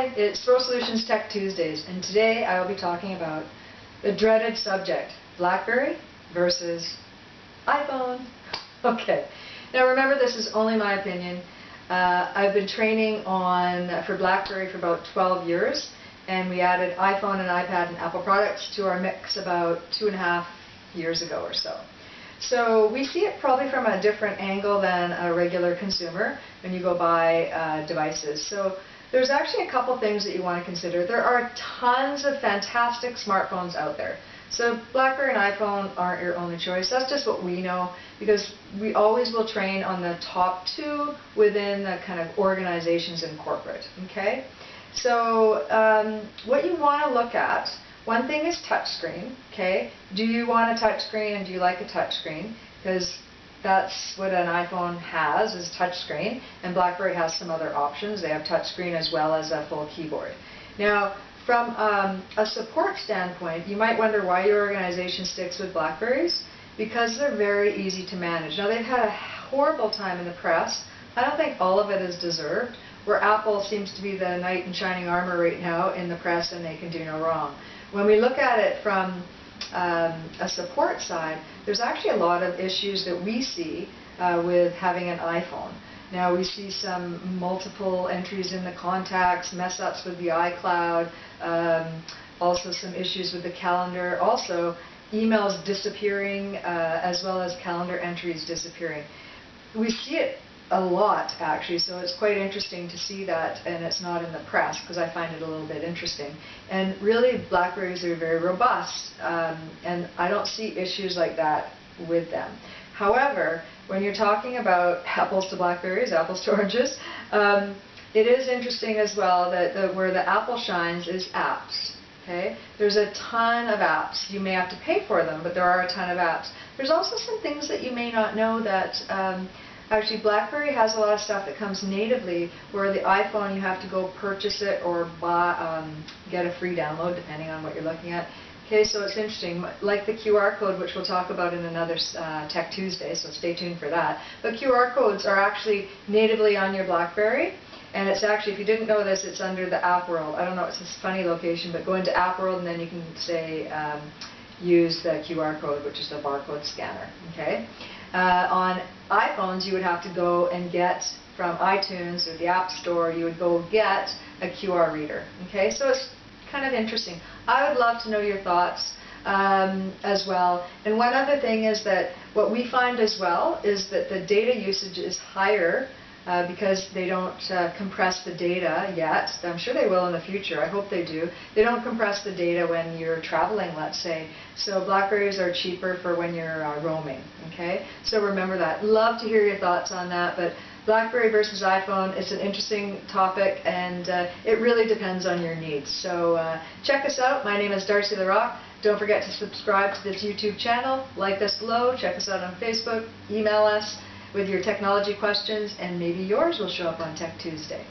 Hi, it's Swirl Solutions Tech Tuesdays, and today I will be talking about the dreaded subject, BlackBerry versus iPhone. Okay, now remember, this is only my opinion. I've been training for BlackBerry for about 12 years, and we added iPhone and iPad and Apple products to our mix about 2.5 years ago or so. So we see it probably from a different angle than a regular consumer when you go buy devices. So there's actually a couple things that you want to consider. There are tons of fantastic smartphones out there. So BlackBerry and iPhone aren't your only choice. That's just what we know, because we always will train on the top two within the kind of organizations in corporate. Okay? So what you want to look at, one thing is touchscreen. Okay? Do you want a touchscreen, and do you like a touchscreen? Because that's what an iPhone has, is touchscreen, and BlackBerry has some other options. They have touchscreen as well as a full keyboard. Now, from a support standpoint, you might wonder why your organization sticks with BlackBerries. Because they're very easy to manage. Now, they've had a horrible time in the press. I don't think all of it is deserved, where Apple seems to be the knight in shining armor right now in the press, and they can do no wrong. When we look at it from a support side, there's actually a lot of issues that we see with having an iPhone. Now, we see some multiple entries in the contacts, mess-ups with the iCloud, also some issues with the calendar, also emails disappearing, as well as calendar entries disappearing. We see it a lot, actually, so it's quite interesting to see that, and it's not in the press, because I find it a little bit interesting. And really, BlackBerries are very robust, and I don't see issues like that with them. However, when you're talking about apples to BlackBerries, apples to oranges, it is interesting as well that where the Apple shines is apps. Okay? There's a ton of apps. You may have to pay for them, but there are a ton of apps. There's also some things that you may not know that actually BlackBerry has a lot of stuff that comes natively, where the iPhone you have to go purchase it or buy, get a free download depending on what you're looking at. Okay, so it's interesting, like the QR code, which we'll talk about in another Tech Tuesday, so stay tuned for that. But QR codes are actually natively on your BlackBerry, and it's actually, if you didn't know this, it's under the App World. I don't know, it's this funny location, but go into App World and then you can say, use the QR code, which is the barcode scanner. Okay? On iPhones, you would have to go and get from iTunes or the App Store, you would go get a QR reader. Okay? So it's kind of interesting. I would love to know your thoughts as well. And one other thing is that what we find as well is that the data usage is higher because they don't compress the data yet. I'm sure they will in the future. I hope they do. They don't compress the data when you're traveling, let's say. So BlackBerries are cheaper for when you're roaming. Okay? So remember that. Love to hear your thoughts on that. But BlackBerry versus iPhone, it's an interesting topic, and it really depends on your needs. So check us out. My name is Darci LaRocque. Don't forget to subscribe to this YouTube channel, like us below, check us out on Facebook, email us with your technology questions, and maybe yours will show up on Tech Tuesday.